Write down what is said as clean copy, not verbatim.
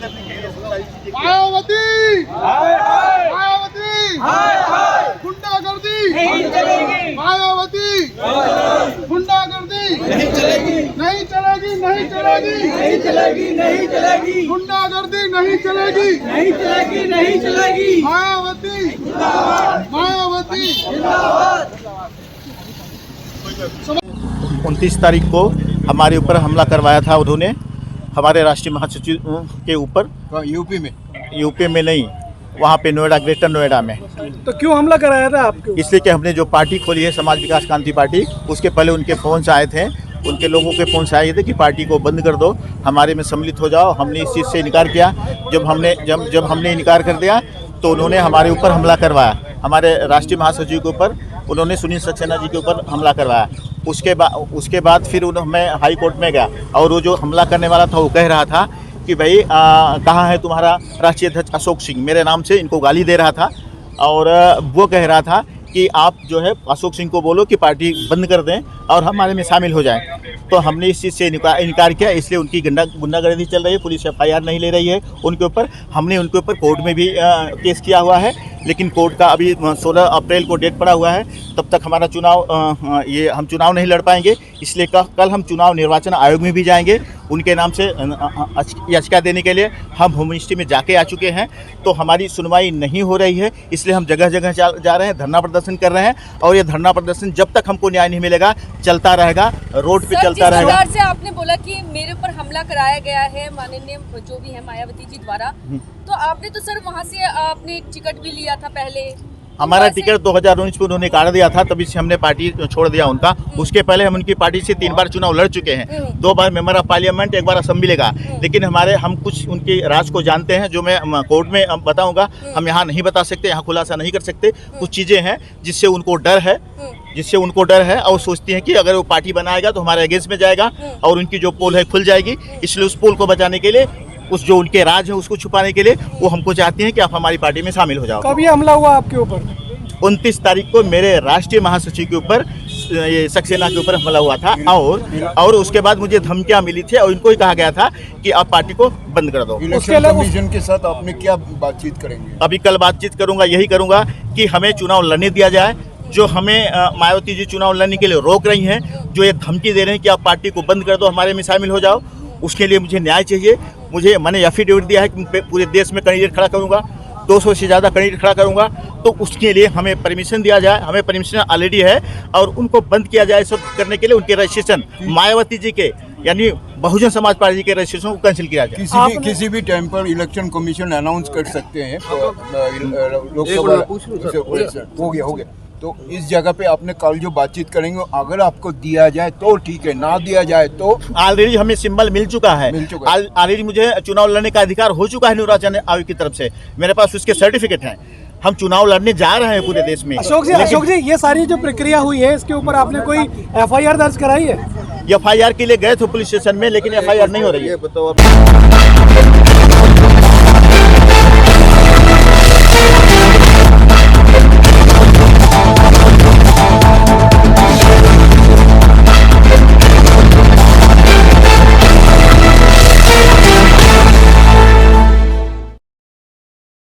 मायावती मायावती गुंडागर्दी मायावती गुंडागर्दी नहीं चलेगी नहीं चलेगी नहीं चलेगी नहीं चलेगी नहीं चलेगी गुंडागर्दी नहीं चलेगी नहीं चलेगी नहीं चलेगी मायावती मायावती 29 तारीख को हमारे ऊपर हमला करवाया था उन्होंने, हमारे राष्ट्रीय महासचिव के ऊपर। यूपी में नहीं, वहाँ पे नोएडा, ग्रेटर नोएडा में। तो क्यों हमला कराया था आपको? इसलिए कि हमने जो पार्टी खोली है समाज विकास क्रांति पार्टी, उसके पहले उनके फ़ोन आए थे, उनके लोगों के फ़ोन आए थे कि पार्टी को बंद कर दो, हमारे में सम्मिलित हो जाओ। हमने इस चीज़ से इनकार किया। जब हमने इनकार कर दिया तो उन्होंने हमारे ऊपर हमला करवाया, हमारे राष्ट्रीय महासचिव के ऊपर उन्होंने सुनील सक्सेना जी के ऊपर हमला करवाया। उसके बाद फिर मैं हाई कोर्ट में गया और वो जो हमला करने वाला था वो कह रहा था कि भाई कहाँ है तुम्हारा राष्ट्रीय अध्यक्ष अशोक सिंह, मेरे नाम से इनको गाली दे रहा था। और वो कह रहा था कि आप जो है अशोक सिंह को बोलो कि पार्टी बंद कर दें और हमारे में शामिल हो जाएं। तो हमने इस चीज़ से इनकार किया, इसलिए उनकी गुंडागर्दी चल रही है। पुलिस FIR नहीं ले रही है उनके ऊपर। हमने उनके ऊपर कोर्ट में भी केस किया हुआ है, लेकिन कोर्ट का अभी 16 अप्रैल को डेट पड़ा हुआ है। तब तक हमारा हम चुनाव नहीं लड़ पाएंगे, इसलिए कल हम चुनाव निर्वाचन आयोग में भी जाएंगे उनके नाम से याचिका देने के लिए। हम होम मिनिस्ट्री में जाके आ चुके हैं, तो हमारी सुनवाई नहीं हो रही है, इसलिए हम जगह जगह जा रहे हैं, धरना प्रदर्शन कर रहे हैं। और ये धरना प्रदर्शन जब तक हमको न्याय नहीं मिलेगा चलता रहेगा, रोड पे चलता रहेगा। सरकार से आपने बोला कि मेरे ऊपर हमला कराया गया है माननीय जो भी है मायावती जी द्वारा, तो आपने तो सर वहाँ से आपने टिकट भी लिया था पहले। हमारा टिकट 2019 में उन्होंने काट दिया था, तभी से हमने पार्टी छोड़ दिया उनका। उसके पहले हम उनकी पार्टी से 3 बार चुनाव लड़ चुके हैं, 2 बार मेंबर ऑफ पार्लियामेंट, 1 बार असेंबली का। लेकिन हम कुछ उनके राज को जानते हैं जो मैं कोर्ट में बताऊंगा। हम यहाँ नहीं बता सकते, यहाँ खुलासा नहीं कर सकते। कुछ चीज़ें हैं जिससे उनको डर है और सोचती हैं कि अगर वो पार्टी बनाएगा तो हमारे अगेंस्ट में जाएगा और उनकी जो पोल है खुल जाएगी। इसलिए उस पोल को बचाने के लिए, उस जो उनके राज है उसको छुपाने के लिए वो हमको चाहती हैं कि आप हमारी पार्टी में शामिल हो जाओ। कभी हमला हुआ आपके ऊपर? 29 तारीख को मेरे राष्ट्रीय महासचिव के ऊपर, ये सक्सेना के ऊपर हमला हुआ था। और उसके बाद मुझे धमकियां मिली थी और इनको ही कहा गया था कि आप पार्टी को बंद कर दो। इलेक्शन कमीशन के साथ आपने क्या बातचीत करेंगे? अभी कल बातचीत करूंगा, यही करूंगा कि हमें चुनाव लड़ने दिया जाए। जो हमें मायावती जी चुनाव लड़ने के लिए रोक रही हैं, जो ये धमकी दे रहे हैं कि आप पार्टी को बंद कर दो, हमारे में शामिल हो जाओ, उसके लिए मुझे न्याय चाहिए। मैंने एफिडेविट दिया है कि पूरे देश में कैंडिडेट खड़ा करूंगा, 200 से ज़्यादा कैंडिडेट खड़ा करूंगा। तो उसके लिए हमें परमिशन दिया जाए। हमें परमिशन ऑलरेडी है और उनको बंद किया जाए। सब करने के लिए उनके रजिस्ट्रेशन मायावती जी के यानी बहुजन समाज पार्टी के रजिस्ट्रेशन को कैंसिल किया जाए। किसी भी टाइम पर इलेक्शन कमीशन अनाउंस कर सकते हैं लोकसभा। हो गया। तो इस जगह पे आपने कल जो बातचीत करेंगे, अगर आपको दिया जाए तो ठीक है, ना दिया जाए तो? ऑलरेडी हमें सिंबल मिल चुका है। ऑलरेडी मुझे चुनाव लड़ने का अधिकार हो चुका है निर्वाचन आयोग की तरफ से, मेरे पास उसके सर्टिफिकेट हैं। हम चुनाव लड़ने जा रहे हैं पूरे देश में। अशोक जी, ये सारी जो प्रक्रिया हुई है इसके ऊपर आपने कोई FIR दर्ज कराई है? FIR के लिए गए थे पुलिस स्टेशन में, लेकिन FIR नहीं हो रही है।